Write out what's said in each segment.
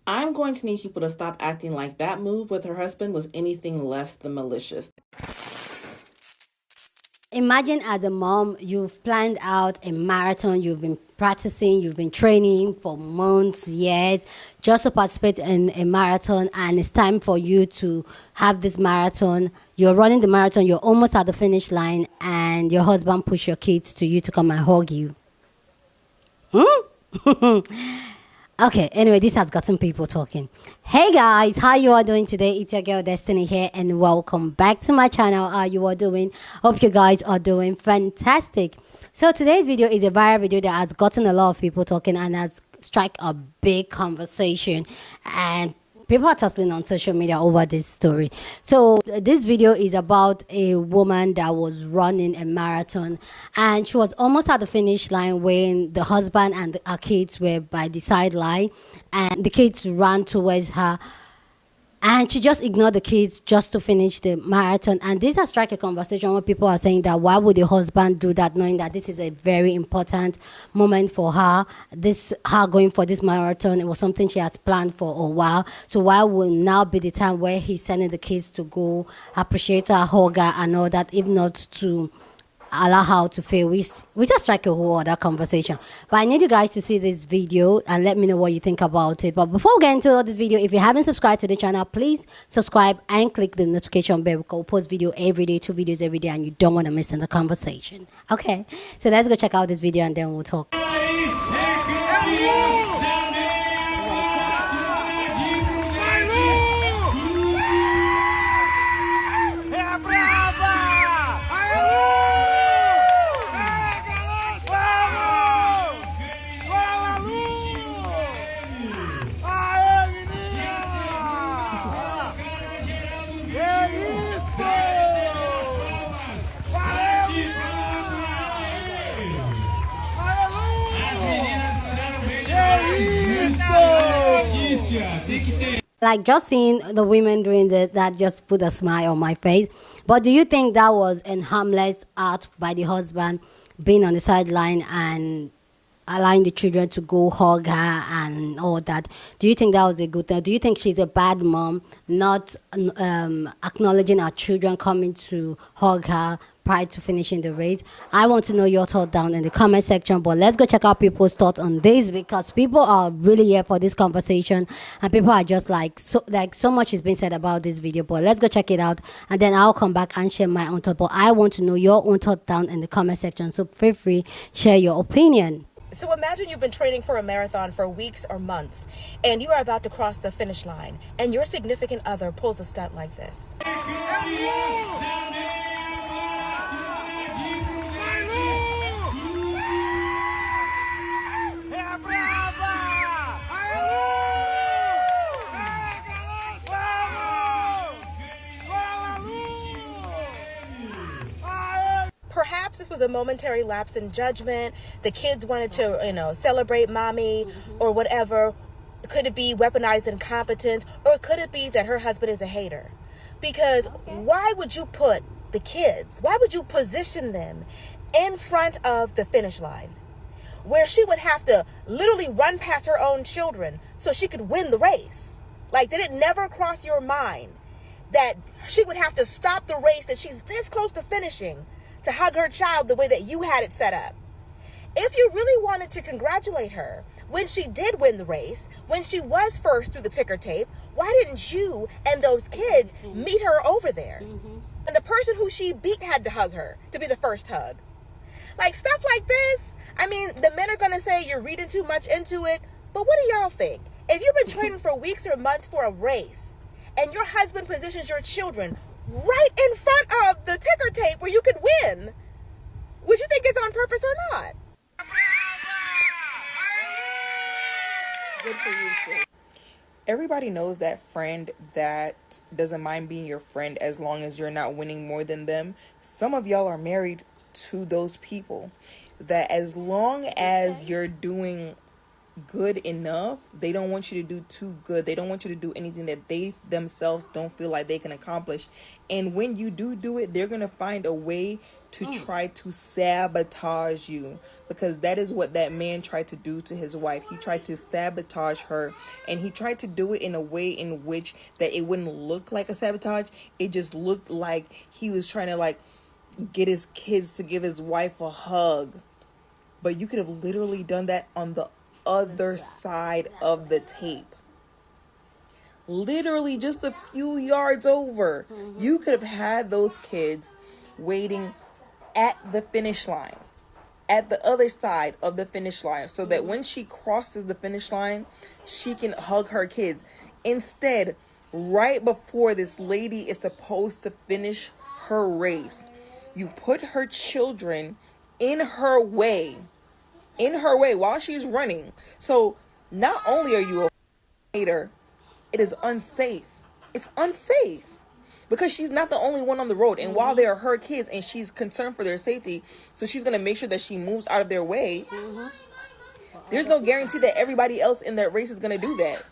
I'm going to need people to stop acting like that move with her husband was anything less than malicious. Imagine as a mom, you've planned out a marathon, you've been practicing, you've been training for months, years, just to participate in a marathon, and it's time for you to have this marathon. You're running the marathon, you're almost at the finish line, and your husband push your kids to you to come and hug you. Okay, anyway, this has gotten people talking. Hey guys, how you all doing today? It's your girl Destiny here, and welcome back to my channel. How you all doing? Hope you guys are doing fantastic. So today's video is a viral video that has gotten a lot of people talking and has struck a big conversation, and people are tussling on social media over this story. So this video is about a woman that was running a marathon, and she was almost at the finish line when the husband and her kids were by the sideline, and the kids ran towards her, and she just ignored the kids just to finish the marathon. And this has struck a conversation where people are saying that why would the husband do that, knowing that this is a very important moment for her, this her going for this marathon, it was something she has planned for a while. So why would now be the time where he's sending the kids to go appreciate her, hug her and all that, if not to allow her to fail? We just strike a whole other conversation. But I need you guys to see this video and let me know what you think about it. But before we get into all this video, if you haven't subscribed to the channel, please subscribe and click the notification bell, because we post video every day, 2 videos every day, and you don't want to miss in the conversation. Okay, so let's go check out this video and then we'll talk. Like, just seeing the women doing that just put a smile on my face. But do you think that was a harmless act by the husband, being on the sideline and allowing the children to go hug her and all that? Do you think that was a good thing? Do you think she's a bad mom, not acknowledging her children coming to hug her prior to finishing the race? I want to know your thoughts down in the comment section. But let's go check out people's thoughts on this, because people are really here for this conversation, and people are just so much is being said about this video. But let's go check it out, and then I'll come back and share my own thought. But I want to know your own thought down in the comment section, so feel free, share your opinion. So imagine you've been training for a marathon for weeks or months, and you are about to cross the finish line, and your significant other pulls a stunt like this. Perhaps this was a momentary lapse in judgment. The kids wanted to, celebrate mommy or whatever. Could it be weaponized incompetence, or could it be that her husband is a hater? Because why would you put the kids, why would you position them in front of the finish line, where she would have to literally run past her own children so she could win the race? Like, did it never cross your mind that she would have to stop the race that she's this close to finishing to hug her child the way that you had it set up? If you really wanted to congratulate her when she did win the race, when she was first through the ticker tape, why didn't you and those kids meet her over there? And the person who she beat had to hug her to be the first hug. Like, stuff like this, I mean, the men are going to say you're reading too much into it, but what do y'all think? If you've been training for weeks or months for a race, and your husband positions your children right in front of the ticker tape where you could win, would you think it's on purpose or not? Good for you, sis. Everybody knows that friend that doesn't mind being your friend as long as you're not winning more than them. Some of y'all are married to those people that as long as you're doing good enough. They don't want you to do too good. They don't want you to do anything that they themselves don't feel like they can accomplish. And when you do it, they're going to find a way to try to sabotage you, because that is what that man tried to do to his wife. He tried to sabotage her, and he tried to do it in a way in which that it wouldn't look like a sabotage. It just looked like he was trying to like get his kids to give his wife a hug. But you could have literally done that on the other side of the tape. Literally just a few yards over. You could have had those kids waiting at the finish line, at the other side of the finish line, so that when she crosses the finish line, she can hug her kids. Instead, right before this lady is supposed to finish her race, you put her children in her way while she's running. So not only are you a hater, it is unsafe. It's unsafe because she's not the only one on the road. And while they are her kids and she's concerned for their safety, so she's going to make sure that she moves out of their way. There's no guarantee that everybody else in that race is going to do that.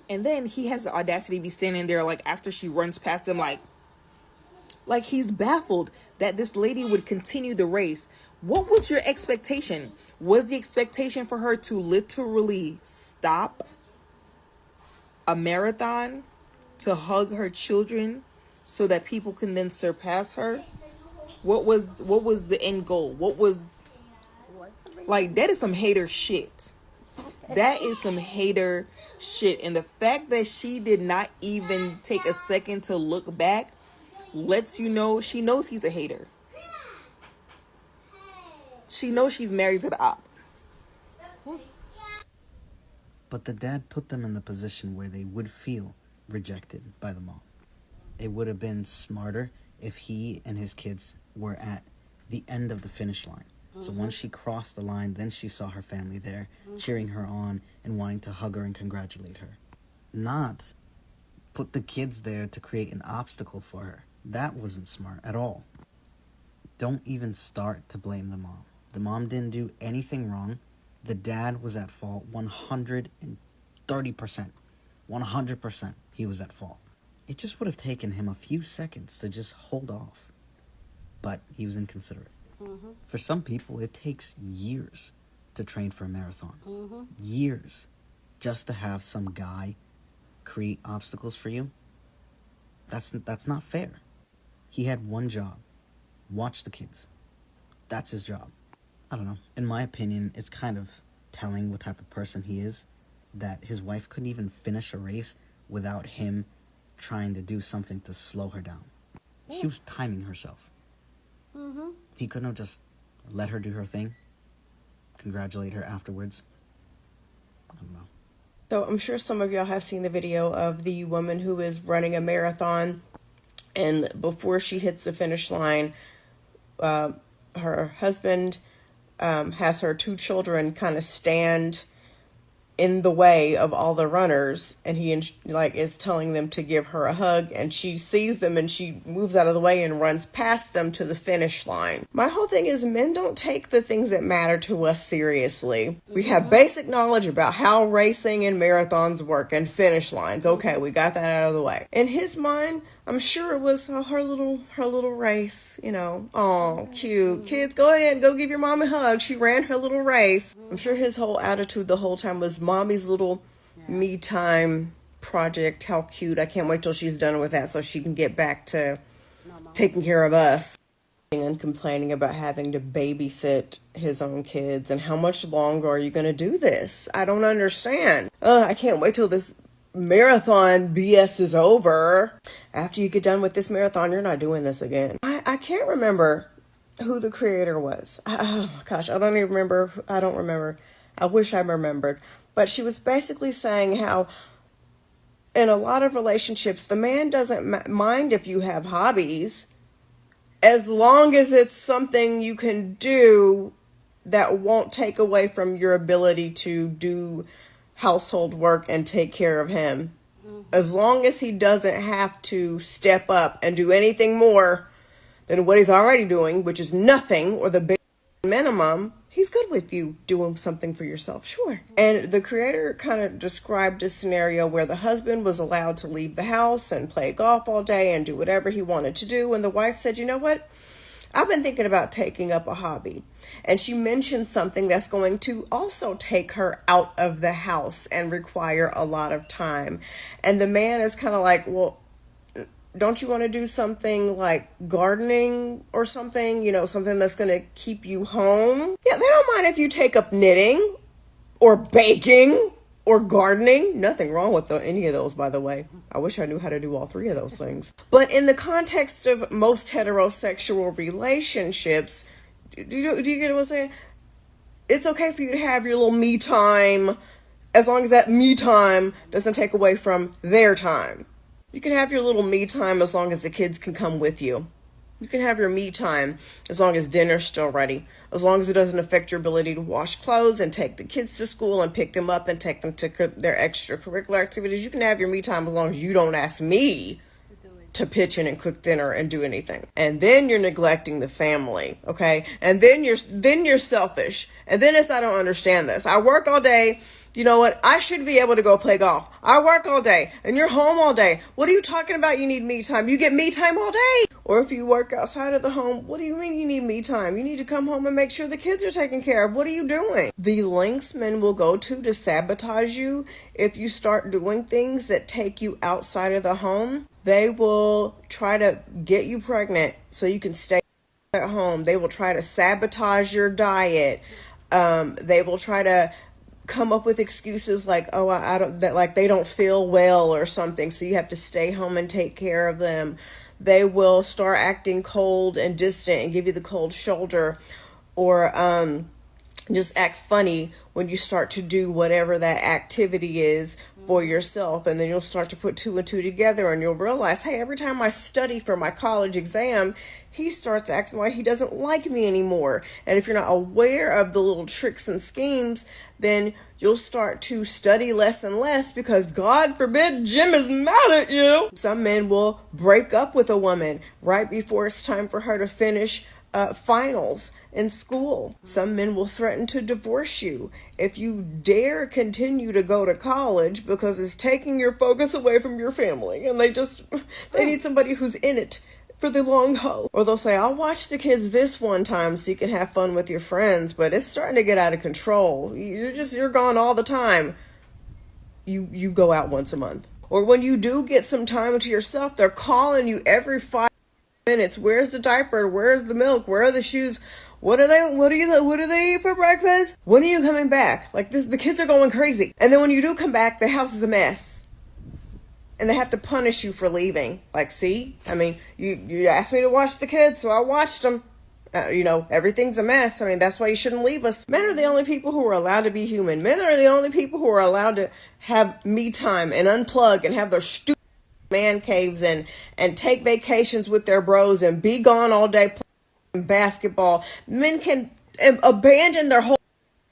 And then he has the audacity to be standing there like after she runs past him, like he's baffled that this lady would continue the race. What was your expectation? Was the expectation for her to literally stop a marathon to hug her children so that people can then surpass her? What was the end goal? What was, like, that is some hater shit. That is some hater shit. And the fact that she did not even take a second to look back lets you know she knows he's a hater. She knows she's married to the op. But the dad put them in the position where they would feel rejected by the mom. It would have been smarter if he and his kids were at the end of the finish line. So once she crossed the line, then she saw her family there, cheering her on and wanting to hug her and congratulate her. Not put the kids there to create an obstacle for her. That wasn't smart at all. Don't even start to blame the mom. The mom didn't do anything wrong. The dad was at fault 130%. 100% he was at fault. It just would have taken him a few seconds to just hold off. But he was inconsiderate. For some people, it takes years to train for a marathon. Years just to have some guy create obstacles for you. That's not fair. He had one job. Watch the kids. That's his job. I don't know. In my opinion, it's kind of telling what type of person he is, that his wife couldn't even finish a race without him trying to do something to slow her down. She was timing herself. He couldn't have just let her do her thing, congratulate her afterwards. I don't know. So I'm sure some of y'all have seen the video of the woman who is running a marathon, and before she hits the finish line, her husband has her two children kind of stand in the way of all the runners, and he is telling them to give her a hug, and she sees them and she moves out of the way and runs past them to the finish line. My whole thing is, men don't take the things that matter to us seriously. We have basic knowledge about how racing and marathons work and finish lines. Okay, we got that out of the way. In his mind, I'm sure it was her little race, you know. Oh, cute. Kids, go ahead, go give your mom a hug. She ran her little race. I'm sure his whole attitude the whole time was mommy's little me time project. How cute. I can't wait till she's done with that so she can get back to taking care of us. And complaining about having to babysit his own kids, and how much longer are you going to do this? I don't understand. I can't wait till this marathon BS is over. After you get done with this marathon, you're not doing this again. I can't remember who the creator was. Oh my gosh, I don't remember. I wish I remembered. But she was basically saying how in a lot of relationships, the man doesn't mind if you have hobbies, as long as it's something you can do that won't take away from your ability to do household work and take care of him. As long as he doesn't have to step up and do anything more than what he's already doing, which is nothing or the bare minimum, he's good with you doing something for yourself, sure. And the creator kind of described a scenario where the husband was allowed to leave the house and play golf all day and do whatever he wanted to do. And the wife said, you know what? I've been thinking about taking up a hobby. And she mentioned something that's going to also take her out of the house and require a lot of time. And the man is kind of like, well, don't you want to do something like gardening or something, you know, something that's going to keep you home? Yeah, they don't mind if you take up knitting or baking or gardening. Nothing wrong with any of those, by the way. I wish I knew how to do all three of those things. But in the context of most heterosexual relationships, do you get what I'm saying? It's okay for you to have your little me time as long as that me time doesn't take away from their time. You can have your little me time as long as the kids can come with you. You can have your me time as long as dinner's still ready. As long as it doesn't affect your ability to wash clothes and take the kids to school and pick them up and take them to their extracurricular activities. You can have your me time as long as you don't ask me to pitch in and cook dinner and do anything. And then you're neglecting the family, okay? And then you're selfish. And then it's, I don't understand this. I work all day. You know what? I should be able to go play golf. I work all day and you're home all day. What are you talking about? You need me time. You get me time all day. Or if you work outside of the home, what do you mean you need me time? You need to come home and make sure the kids are taken care of. What are you doing? The lengths men will go to sabotage you if you start doing things that take you outside of the home. They will try to get you pregnant so you can stay at home. They will try to sabotage your diet. They will try to come up with excuses like, oh, I don't, that like they don't feel well or something, so you have to stay home and take care of them. They will start acting cold and distant and give you the cold shoulder, or just act funny when you start to do whatever that activity is for yourself. And then you'll start to put two and two together and you'll realize, hey, every time I study for my college exam, he starts acting like he doesn't like me anymore. And if you're not aware of the little tricks and schemes, then you'll start to study less and less because, God forbid, Jim is mad at you. Some men will break up with a woman right before it's time for her to finish finals in school. Some men will threaten to divorce you if you dare continue to go to college because it's taking your focus away from your family, and they need somebody who's in it for the long haul. Or they'll say, I'll watch the kids this one time so you can have fun with your friends, but it's starting to get out of control. You're gone all the time. You go out once a month. Or when you do get some time to yourself, they're calling you every 5 minutes. Where's the diaper? Where's the milk? Where are the shoes? What do they eat for breakfast? When are you coming back? Like this, the kids are going crazy. And then when you do come back, the house is a mess. And they have to punish you for leaving. Like, see? I mean, you asked me to watch the kids, so I watched them. Everything's a mess. I mean, that's why you shouldn't leave us. Men are the only people who are allowed to be human. Men are the only people who are allowed to have me time and unplug and have their stupid man caves and take vacations with their bros and be gone all day playing basketball. Men can abandon their whole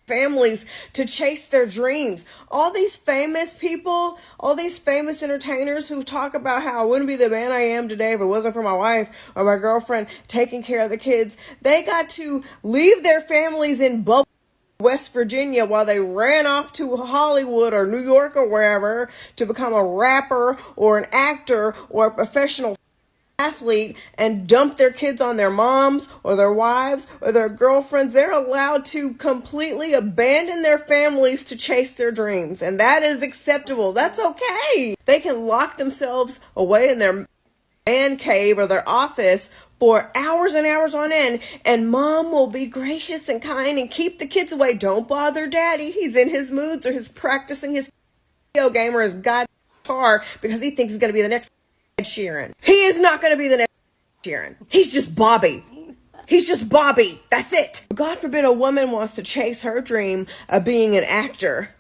families to chase their dreams. All these famous people, all these famous entertainers who talk about how I wouldn't be the man I am today if it wasn't for my wife or my girlfriend taking care of the kids, they got to leave their families in West Virginia while they ran off to Hollywood or New York or wherever to become a rapper or an actor or a professional athlete and dump their kids on their moms or their wives or their girlfriends. They're allowed to completely abandon their families to chase their dreams, and that is acceptable. That's okay. They can lock themselves away in their man cave or their office for hours and hours on end, and mom will be gracious and kind and keep the kids away. Don't bother daddy. He's in his moods, or he's practicing his video game or his goddamn guitar because he thinks he's going to be the next Ed Sheeran. He is not going to be the next Ed Sheeran. He's just Bobby. He's just Bobby. That's it. God forbid a woman wants to chase her dream of being an actor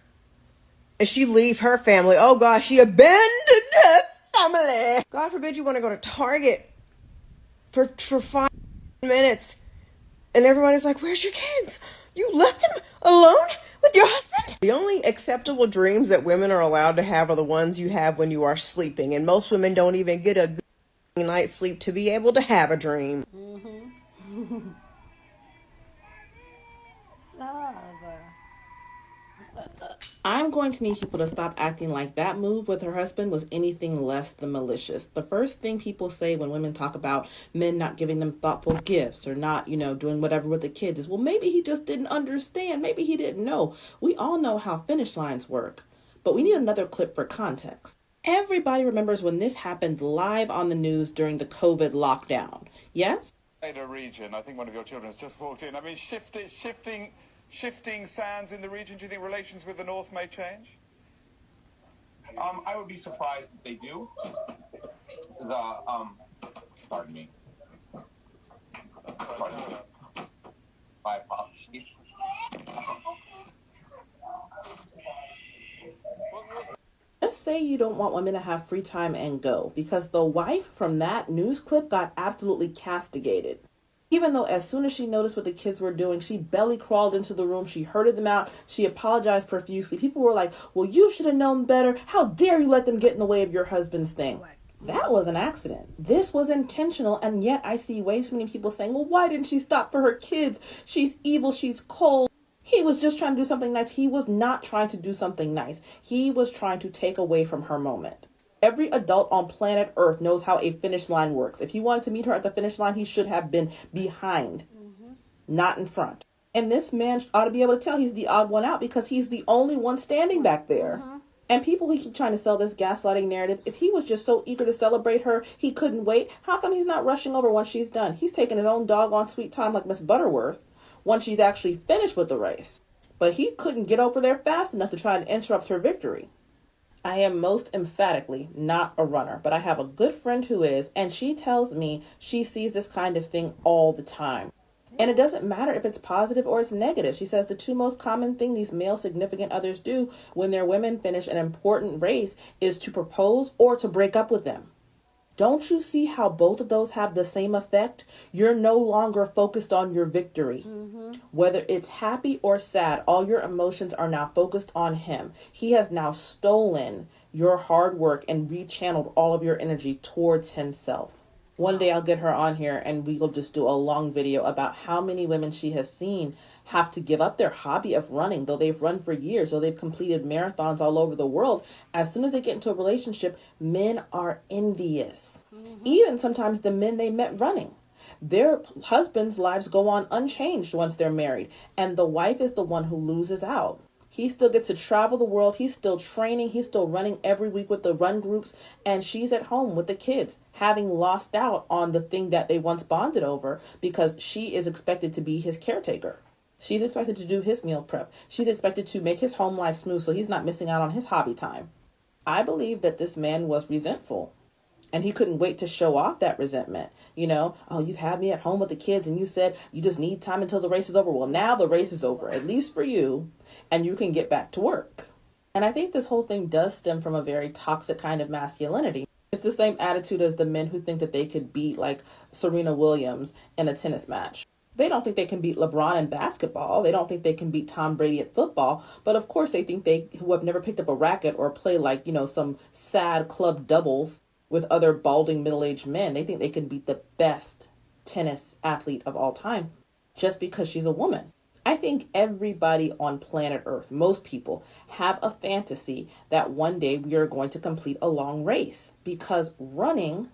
and she leave her family. Oh gosh, she abandoned her family. God forbid you want to go to Target for 5 minutes and everybody's like, where's your kids? You left them alone with your husband? The only acceptable dreams that women are allowed to have are the ones you have when you are sleeping, and most women don't even get a good night's sleep to be able to have a dream. I'm going to need people to stop acting like that move with her husband was anything less than malicious. The first thing people say when women talk about men not giving them thoughtful gifts or not, doing whatever with the kids is, well, maybe he just didn't understand. Maybe he didn't know. We all know how finish lines work, but we need another clip for context. Everybody remembers when this happened live on the news during the COVID lockdown. Yes? Region. I think one of your children has just walked in. I mean, shifting sands in the region. Do you think relations with the North may change? I would be surprised if they do. Pardon me. My apologies. Just say you don't want women to have free time and go, because the wife from that news clip got absolutely castigated. Even though as soon as she noticed what the kids were doing, she belly crawled into the room, she herded them out, she apologized profusely. People were like, well, you should have known better. How dare you let them get in the way of your husband's thing? That was an accident. This was intentional, and yet I see way too many people saying, well, why didn't she stop for her kids? She's evil, she's cold. He was just trying to do something nice. He was not trying to do something nice. He was trying to take away from her moment. Every adult on planet Earth knows how a finish line works. If he wanted to meet her at the finish line, he should have been behind, not in front. And this man ought to be able to tell he's the odd one out because he's the only one standing back there. And people who keep trying to sell this gaslighting narrative, if he was just so eager to celebrate her, he couldn't wait. How come he's not rushing over once she's done? He's taking his own doggone sweet time like Miss Butterworth once she's actually finished with the race. But he couldn't get over there fast enough to try to interrupt her victory. I am most emphatically not a runner, but I have a good friend who is, and she tells me she sees this kind of thing all the time. And it doesn't matter if it's positive or it's negative. She says the two most common thing these male significant others do when their women finish an important race is to propose or to break up with them. Don't you see how both of those have the same effect? You're no longer focused on your victory. Whether it's happy or sad, all your emotions are now focused on him. He has now stolen your hard work and rechanneled all of your energy towards himself. One day I'll get her on here and we will just do a long video about how many women she has seen have to give up their hobby of running, though they've run for years, though they've completed marathons all over the world. As soon as they get into a relationship, men are envious. Even sometimes the men they met running. Their husbands' lives go on unchanged once they're married, and the wife is the one who loses out. He still gets to travel the world. He's still training. He's still running every week with the run groups. And she's at home with the kids, having lost out on the thing that they once bonded over because she is expected to be his caretaker. She's expected to do his meal prep. She's expected to make his home life smooth so he's not missing out on his hobby time. I believe that this man was resentful. And he couldn't wait to show off that resentment. Oh, you've had me at home with the kids and you said you just need time until the race is over. Well, now the race is over, at least for you, and you can get back to work. And I think this whole thing does stem from a very toxic kind of masculinity. It's the same attitude as the men who think that they could beat like Serena Williams in a tennis match. They don't think they can beat LeBron in basketball. They don't think they can beat Tom Brady at football. But of course they think who have never picked up a racket or play like, some sad club doubles with other balding middle-aged men. They think they can beat the best tennis athlete of all time just because she's a woman. I think everybody on planet Earth, most people, have a fantasy that one day we are going to complete a long race because running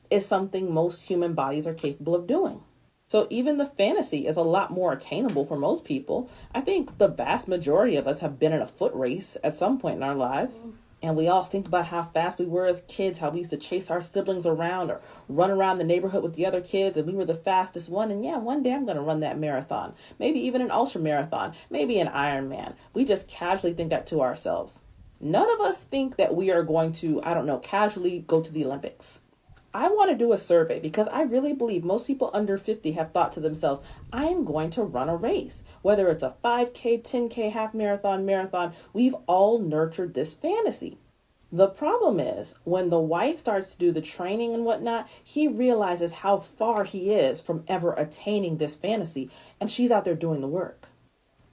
is something most human bodies are capable of doing. So even the fantasy is a lot more attainable for most people. I think the vast majority of us have been in a foot race at some point in our lives. And we all think about how fast we were as kids, how we used to chase our siblings around or run around the neighborhood with the other kids, and we were the fastest one. And yeah, one day I'm going to run that marathon, maybe even an ultra marathon, maybe an Ironman. We just casually think that to ourselves. None of us think that we are going to, casually go to the Olympics. I want to do a survey because I really believe most people under 50 have thought to themselves, I am going to run a race. Whether it's a 5K, 10K, half marathon, we've all nurtured this fantasy. The problem is when the wife starts to do the training and whatnot, he realizes how far he is from ever attaining this fantasy, and she's out there doing the work.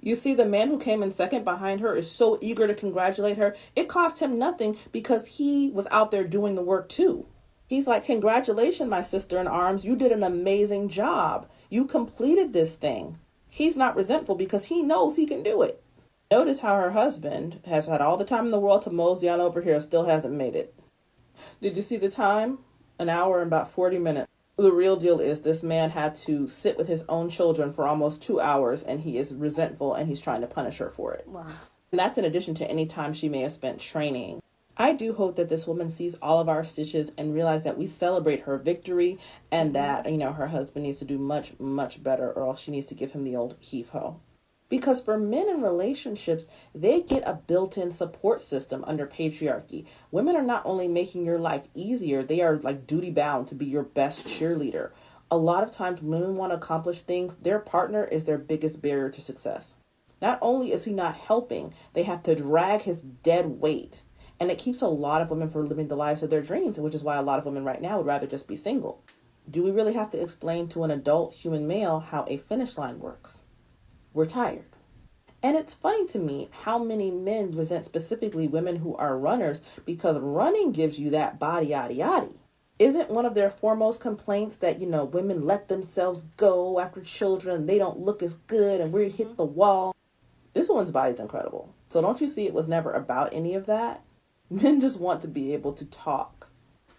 You see, the man who came in second behind her is so eager to congratulate her. It cost him nothing because he was out there doing the work too. He's like, congratulations, my sister in arms. You did an amazing job. You completed this thing. He's not resentful because he knows he can do it. Notice how her husband has had all the time in the world to mosey on over here, still hasn't made it. Did you see the time? An hour and about 40 minutes. The real deal is this man had to sit with his own children for almost 2 hours, and he is resentful and he's trying to punish her for it. Wow. And that's in addition to any time she may have spent training. I do hope that this woman sees all of our stitches and realize that we celebrate her victory and that, her husband needs to do much, much better, or else she needs to give him the old heave-ho. Because for men in relationships, they get a built-in support system under patriarchy. Women are not only making your life easier, they are like duty-bound to be your best cheerleader. A lot of times when women want to accomplish things, their partner is their biggest barrier to success. Not only is he not helping, they have to drag his dead weight. And it keeps a lot of women from living the lives of their dreams, which is why a lot of women right now would rather just be single. Do we really have to explain to an adult human male how a finish line works? We're tired. And it's funny to me how many men resent specifically women who are runners because running gives you that body, yaddy, yaddy. Isn't one of their foremost complaints that, women let themselves go after children, they don't look as good and we hit the wall? This woman's body's incredible. So don't you see it was never about any of that? Men just want to be able to talk.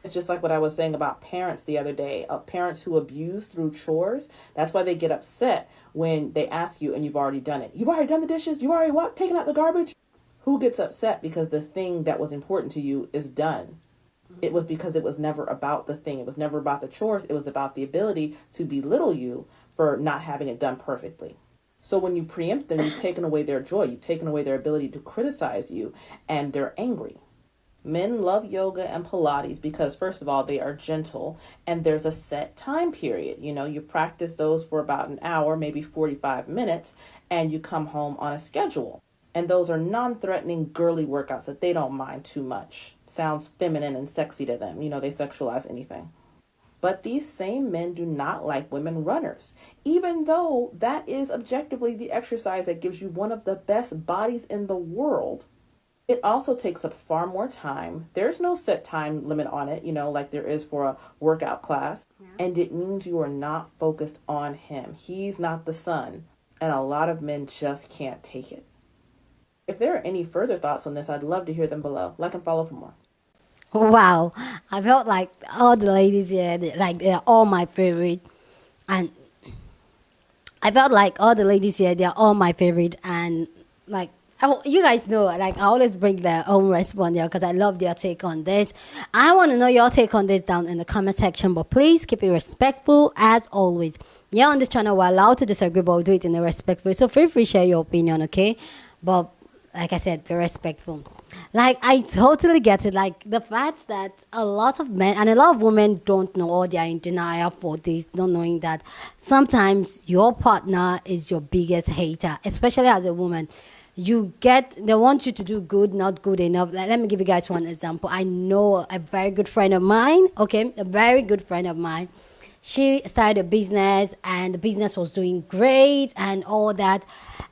It's just like what I was saying about parents the other day, parents who abuse through chores. That's why they get upset when they ask you and you've already done it. You've already done the dishes? You already taken out the garbage? Who gets upset because the thing that was important to you is done? It was because it was never about the thing. It was never about the chores. It was about the ability to belittle you for not having it done perfectly. So when you preempt them, you've taken away their joy. You've taken away their ability to criticize you, and they're angry. Men love yoga and Pilates because, first of all, they are gentle and there's a set time period. You practice those for about an hour, maybe 45 minutes, and you come home on a schedule. And those are non-threatening, girly workouts that they don't mind too much. Sounds feminine and sexy to them. They sexualize anything. But these same men do not like women runners, even though that is objectively the exercise that gives you one of the best bodies in the world. It also takes up far more time. There's no set time limit on it, like there is for a workout class. Yeah. And it means you are not focused on him. He's not the sun. And a lot of men just can't take it. If there are any further thoughts on this, I'd love to hear them below. Like and follow for more. Wow. I felt like all the ladies here, they're all my favorite. And I felt like all the ladies here, they're all my favorite. And you guys know, I always bring their own response there because I love their take on this. I want to know your take on this down in the comment section, but please keep it respectful as always. Yeah, on this channel, we're allowed to disagree, but we'll do it in a respectful way. So feel free to share your opinion, okay? But like I said, be respectful. I totally get it. The fact that a lot of men and a lot of women don't know, or they are in denial for this, not knowing that sometimes your partner is your biggest hater, especially as a woman. They want you to do good, not good enough. Let me give you guys one example. I know a very good friend of mine, okay? A very good friend of mine. She started a business and the business was doing great and all that.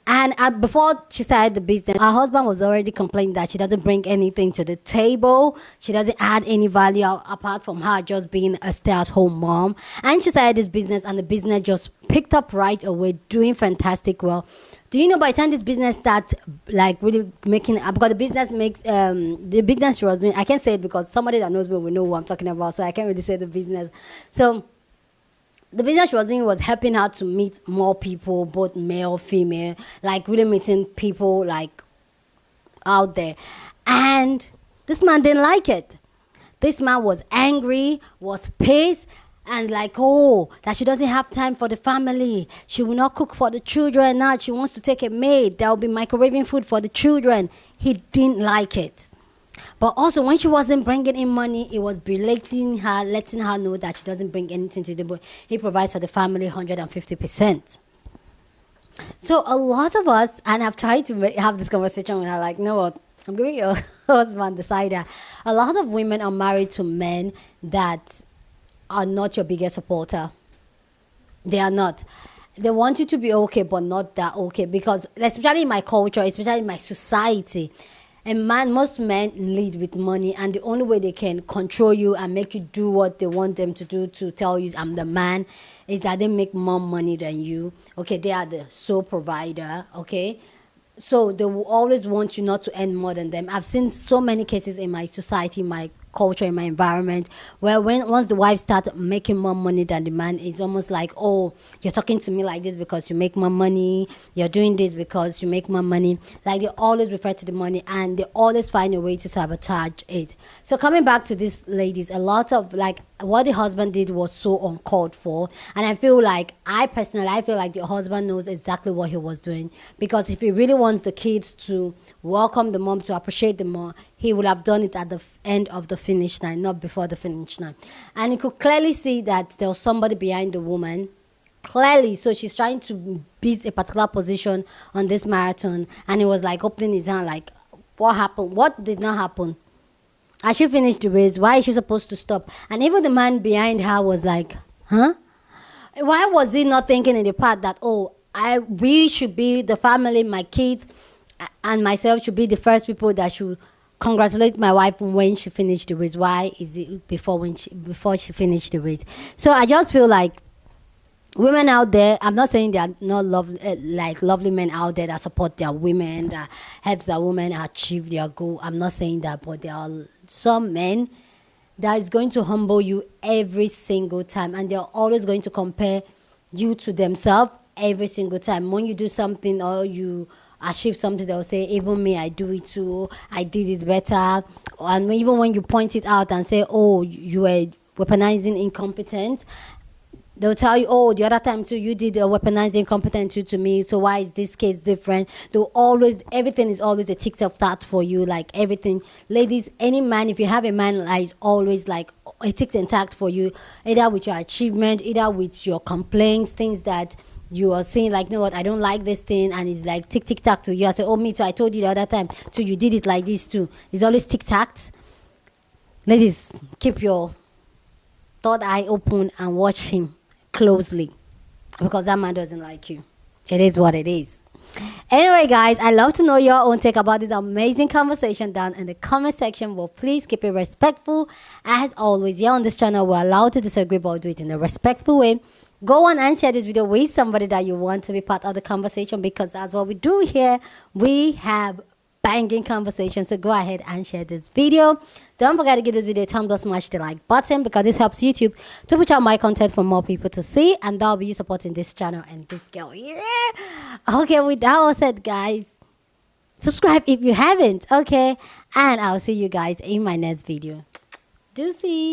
And before she started the business, her husband was already complaining that she doesn't bring anything to the table. She doesn't add any value apart from her just being a stay-at-home mom. And she started this business and the business just picked up right away, doing fantastic well. Do you know by the time this business starts really making, because the business makes, the business she was doing, I can't say it because somebody that knows me will know who I'm talking about, so I can't really say the business. So the business she was doing was helping her to meet more people, both male, female, really meeting people out there. And this man didn't like it. This man was angry, was pissed, and that she doesn't have time for the family. She will not cook for the children now. She wants to take a maid that will be microwaving food for the children. He didn't like it. But also, when she wasn't bringing in money, it was belittling her, letting her know that she doesn't bring anything to the boy. He provides for the family 150%. So a lot of us, and I've tried to have this conversation with her, no, what? I'm giving your husband the side. A lot of women are married to men that are not your biggest supporter. They are not. They want you to be okay, but not that okay. Because especially in my culture, especially in my society, most men lead with money, and the only way they can control you and make you do what they want them to do to tell you I'm the man is that they make more money than you. Okay, they are the sole provider. Okay, So they will always want you not to earn more than them. I've seen so many cases in my society, my culture, in my environment, where once the wife starts making more money than the man, it's almost like, oh, you're talking to me like this because you make more money. You're doing this because you make more money. Like they always refer to the money, and they always find a way to sabotage it. So coming back to these ladies, a lot of like what the husband did was so uncalled for, and I feel like I feel like the husband knows exactly what he was doing, because if he really wants the kids to welcome the mom, to appreciate the mom, he would have done it at the end of the finish line, not before the finish line. And he could clearly see that there was somebody behind the woman, clearly. So she's trying to beat a particular position on this marathon, and he was like opening his hand like, what happened, what did not happen? As she finished the race, why is she supposed to stop? And even the man behind her was like, huh? Why was he not thinking in the part that, oh, we should be the family, my kids and myself should be the first people that should congratulate my wife when she finished the race? Why is it before she finished the race? So I just feel like women out there, I'm not saying there are not like lovely men out there that support their women, that helps their women achieve their goal. I'm not saying that, but there are some men that is going to humble you every single time, and they're always going to compare you to themselves every single time. When you do something or you achieve something, they'll say, even me, I do it too, I did it better. And even when you point it out and say, oh, you were weaponizing incompetence, they'll tell you, oh, the other time too, you did a weaponizing competent too to me, so why is this case different? They'll always, everything is always a tick of that for you, like everything. Ladies, any man, if you have a man that is always like a tick and tact for you, either with your achievement, either with your complaints, things that you are saying like, you know what, I don't like this thing, and it's like tick tack to you. I say, oh, me too, I told you the other time too, you did it like this too. It's always tick tacked. Ladies, keep your third eye open and watch him closely, because that man doesn't like you. It is what it is. Anyway, guys, I love to know your own take about this amazing conversation down in the comment section. But please keep it respectful. As always, here on this channel, we're allowed to disagree, but do it in a respectful way. Go on and share this video with somebody that you want to be part of the conversation, because that's what we do here. We have banging conversation. So go ahead and share this video. Don't forget to give this video a thumbs up, smash the like button, because this helps YouTube to push out my content for more people to see, and that'll be you supporting this channel and this girl. Yeah. Okay, with that all said, guys, subscribe if you haven't. Okay, and I'll see you guys in my next video. Deuces.